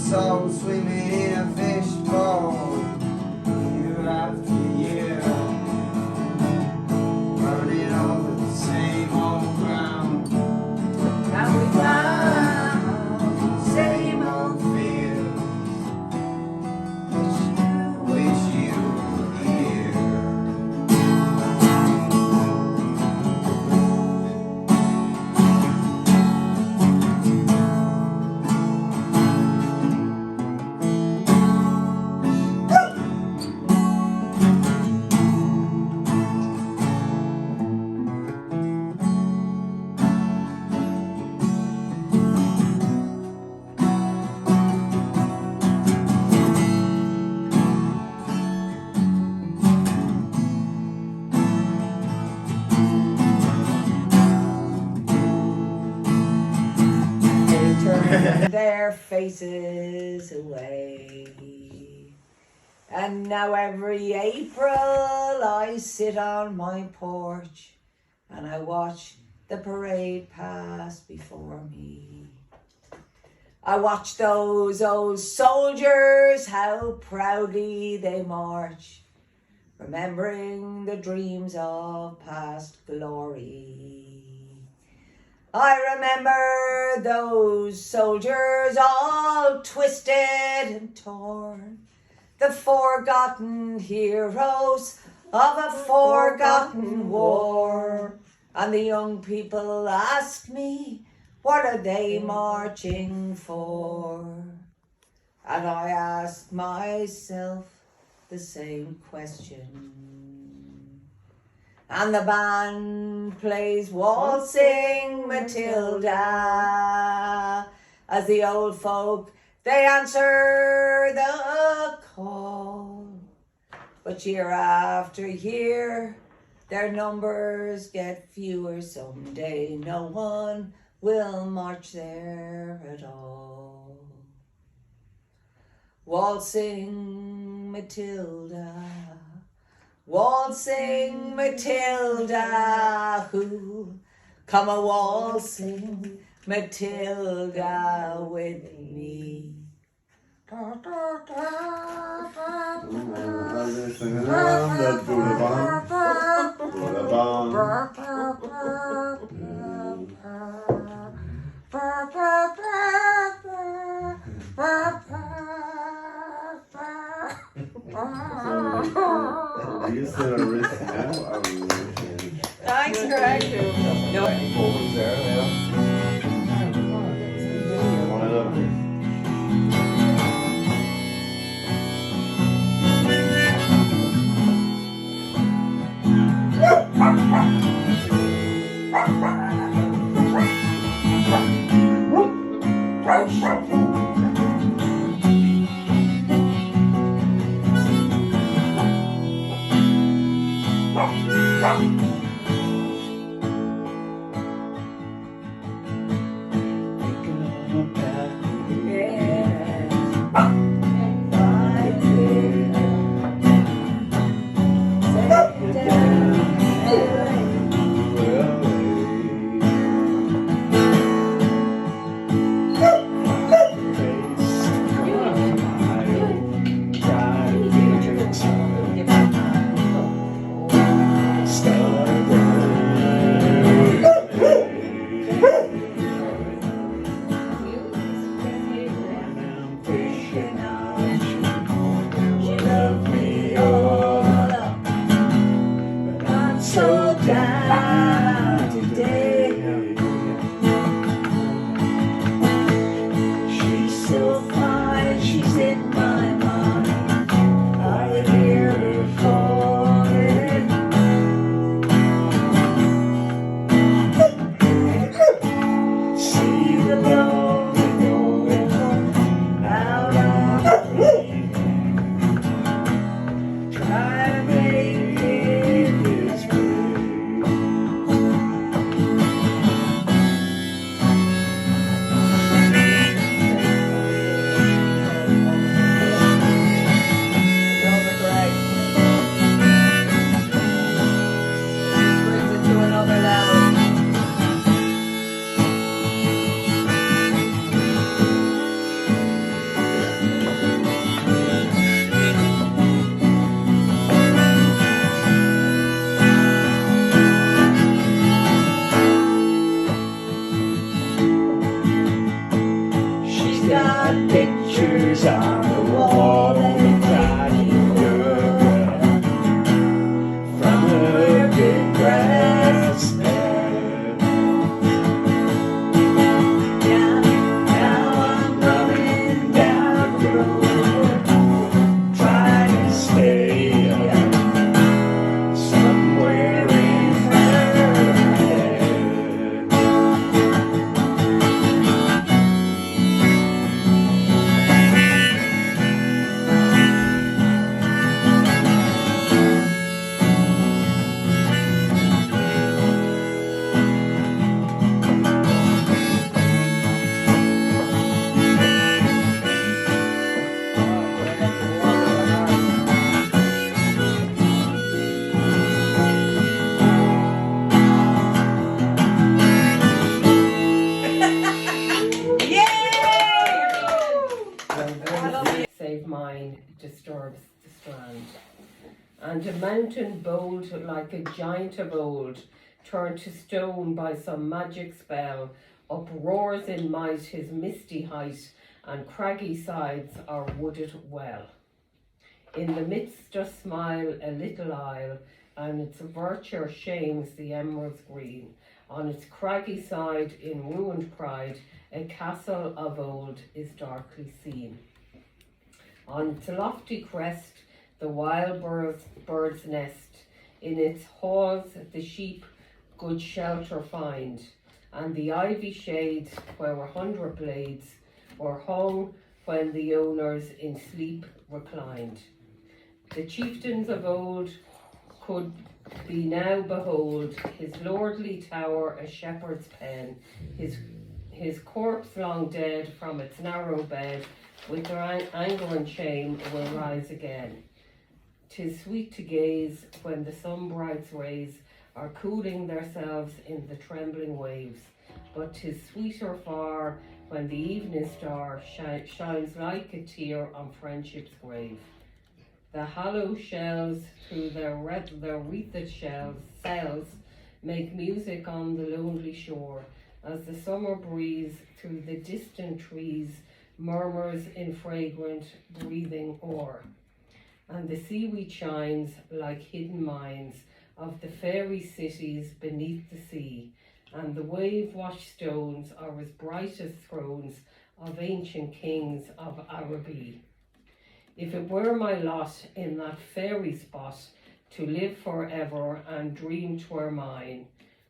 soul swimming in a fishbowl, year after year, burning over the same old ground. And we found the same old fears. Wish you were here. Their faces away. And now every April I sit on my porch and I watch the parade pass before me. I watch those old soldiers, how proudly they march, remembering the dreams of past glory. I remember those soldiers all twisted and torn, the forgotten heroes of a forgotten war. And the young people ask me, what are they marching for? And I ask myself the same question. And the band plays Waltzing Matilda as the old folk, they answer the call. But year after year, their numbers get fewer. Someday no one will march there at all. Waltzing Matilda, waltzing Matilda, who come a waltzing Matilda with me. Do you sit on risk now? Thanks, Greg. No. Focus there, yeah. One of them. got pictures on the wall that make me good from her good grass bed. Now I'm running down the road, trying to stay somewhere in her head. Save mine disturbs the strand. And a mountain bold like a giant of old, turned to stone by some magic spell, uproars in might his misty height, and craggy sides are wooded well. In the midst doth smile a little isle, and its verdure shames the emerald's green. On its craggy side, in ruined pride, a castle of old is darkly seen. On its lofty crest, the wild bird's nest. In its halls, the sheep good shelter find, and the ivy shades, where 100 blades were hung when the owners in sleep reclined. The chieftains of old could be now behold his lordly tower a shepherd's pen, his corpse long dead from its narrow bed, with their anger and shame will rise again. 'Tis sweet to gaze when the sunbright's rays are cooling themselves in the trembling waves, but 'tis sweeter far when the evening star shines like a tear on friendship's grave. The hollow shells through their wreathed cells make music on the lonely shore, as the summer breeze through the distant trees murmurs in fragrant breathing o'er, and the seaweed shines like hidden mines of the fairy cities beneath the sea, and the wave-washed stones are as bright as thrones of ancient kings of Araby. If it were my lot in that fairy spot to live forever and dream 'twere mine,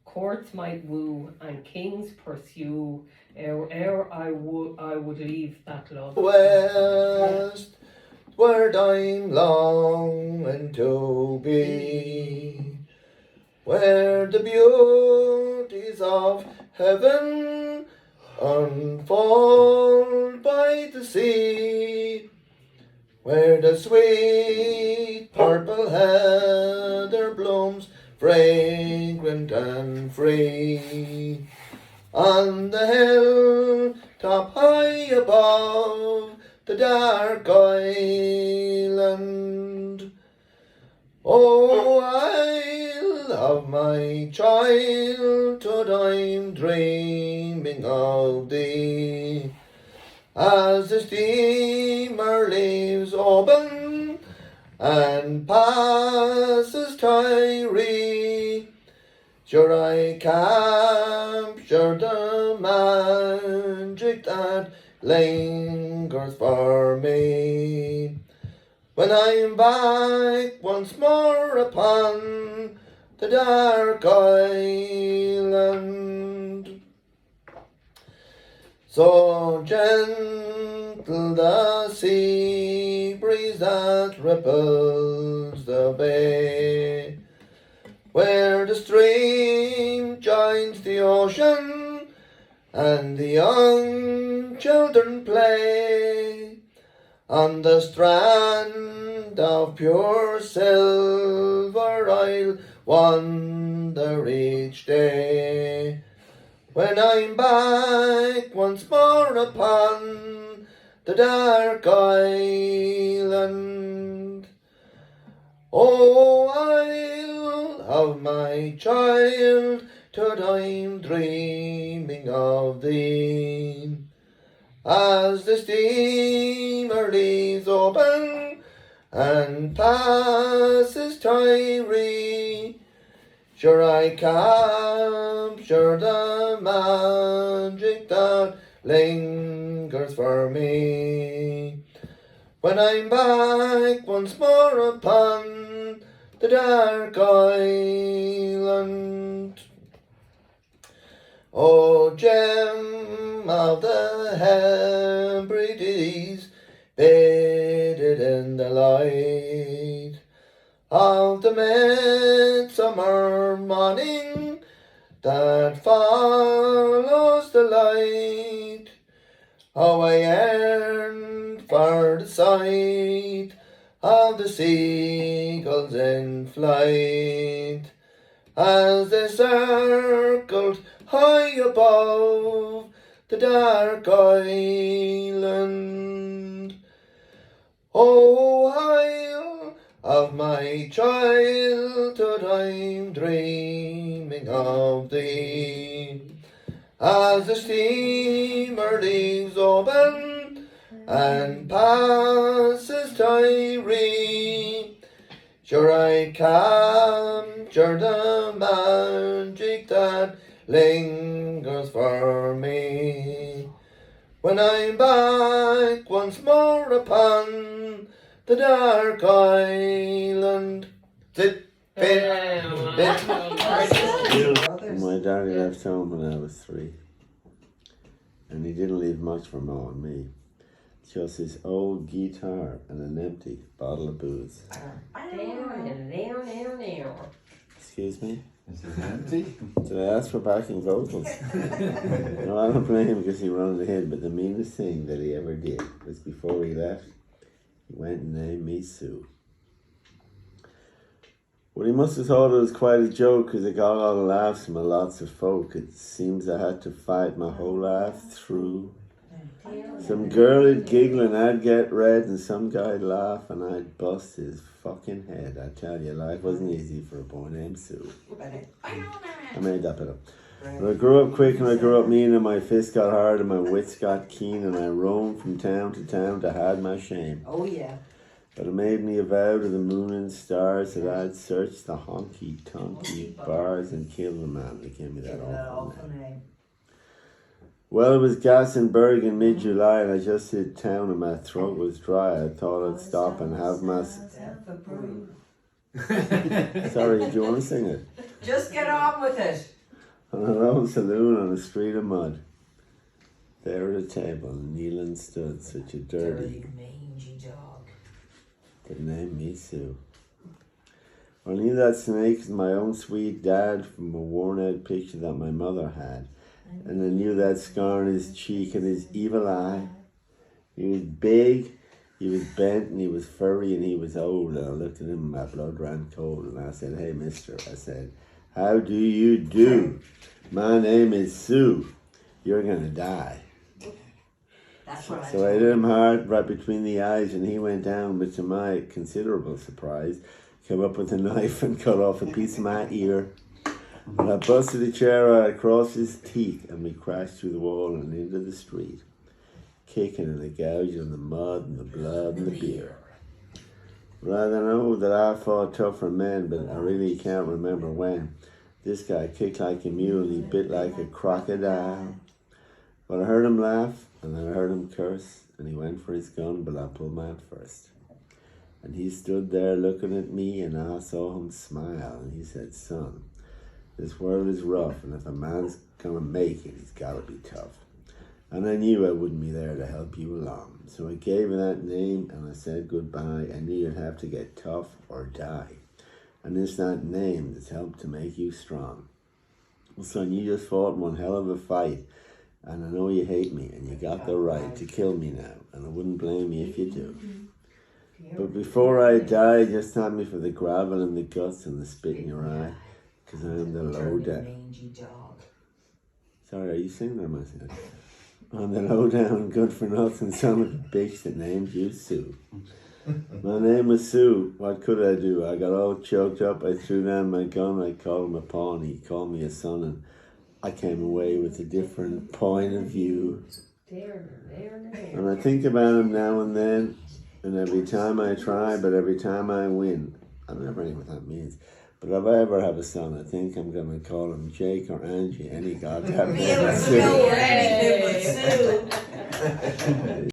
courts might woo and kings pursue, ere I would leave that love. West, where I'm longing to be, where the beauties of heaven unfold by the sea, where the sweet purple heather blooms fragrant and free, on the hill top high above the dark island. Oh, Isle of my childhood, I'm dreaming of thee, as the steamer leaves Oban and passes Tyree. Sure, I capture the magic that lingers for me, when I'm back once more upon the dark island. So gentle the sea breeze that ripples the bay, where the stream joins the ocean and the young children play, on the strand of pure silver I'll wander each day, when I'm back once more upon the dark island. Oh, Isle of my childhood, I'm dreaming of thee, as the steamer leaves open and passes Tyree. Sure I capture the magic that lingers for me. When I'm back once more upon the dark island, O gem of the Hebrides, bathed in the light of the midsummer morning that follows the light. How I yearned for the sight of the seagulls in flight as they circled high above the dark island. Oh, Isle of my childhood, I'm dreaming of thee, as the steamer leaves open and passes Tyree. Sure I capture the magic that lingers for me. When I'm back once more upon the dark island. Zip, bit, bit. My daddy left home when I was 3, and he didn't leave much for Mo and me. Just his old guitar and an empty bottle of booze. Excuse me? Is it empty? Did I ask for backing vocals? No, I don't blame him because he ran ahead, but the meanest thing that he ever did was before he left, he went and named me Sue. Well, he must have thought it was quite a joke because it got a lot of laughs from lots of folk. It seems I had to fight my whole life through. Some girl would giggle and I'd get red, and some guy'd laugh and I'd bust his fucking head. I tell you, life wasn't easy for a boy named Sue. I made that bit up. But I grew up quick and I grew up mean, and my fists got hard and my wits got keen, and I roamed from town to town to hide my shame. Oh yeah. But it made me a vow to the moon and stars that I'd search the honky-tonky bars and kill the man that gave me that awful name. Well, it was Glastonbury in mid-July and I just hit town and my throat was dry. I thought I'd stop and have my... Sorry, do you want to sing it? Just get on with it. On a lone saloon on a street of mud. There at a table, kneeling stood such a dirty, mangy dog. that named me Sue. I knew that snake was my own sweet dad from a worn-out picture that my mother had. And I knew that scar on his cheek and his evil eye. He was big, he was bent, and he was furry, and he was old. And I looked at him and my blood ran cold. And I said, "Hey, mister," I said, "how do you do? My name is Sue. You're gonna die." That's what So I hit him hard right between the eyes, and he went down, but to my considerable surprise, came up with a knife and cut off a piece of my ear. And I busted a chair out across his teeth, and we crashed through the wall and into the street, kicking and a gouging in the mud and the blood and the beer. Well, I know that I fought tougher men, but I really can't remember when. This guy kicked like a mule, he bit like a crocodile. But I heard him laugh, and then I heard him curse, and he went for his gun, but I pulled mine first. And he stood there looking at me, and I saw him smile, and he said, "Son, this world is rough, and if a man's gonna make it, he's gotta be tough." And I knew I wouldn't be there to help you along. So I gave him that name, and I said goodbye. I knew you'd have to get tough or die. And it's that name that's helped to make you strong. Well, son, you just fought one hell of a fight, and I know you hate me, and you got the right to kill me now, and I wouldn't blame you if you do. But before I die, just thank me for the gravel and the guts and the spit in your eye, because I am the low down. Sorry, are you singing or am I singing? I'm the low down, good for nothing son of a bitch that named you Sue. My name was Sue. What could I do? I got all choked up. I threw down my gun. I called him a pawn. He called me a son, and I came away with a different point of view. There. And I think about him now and then, and every time I try, but every time I win. I never know what that means. But if I ever have a son, I think I'm going to call him Jake or Angie, any goddamn name. Feels so anything but Sue.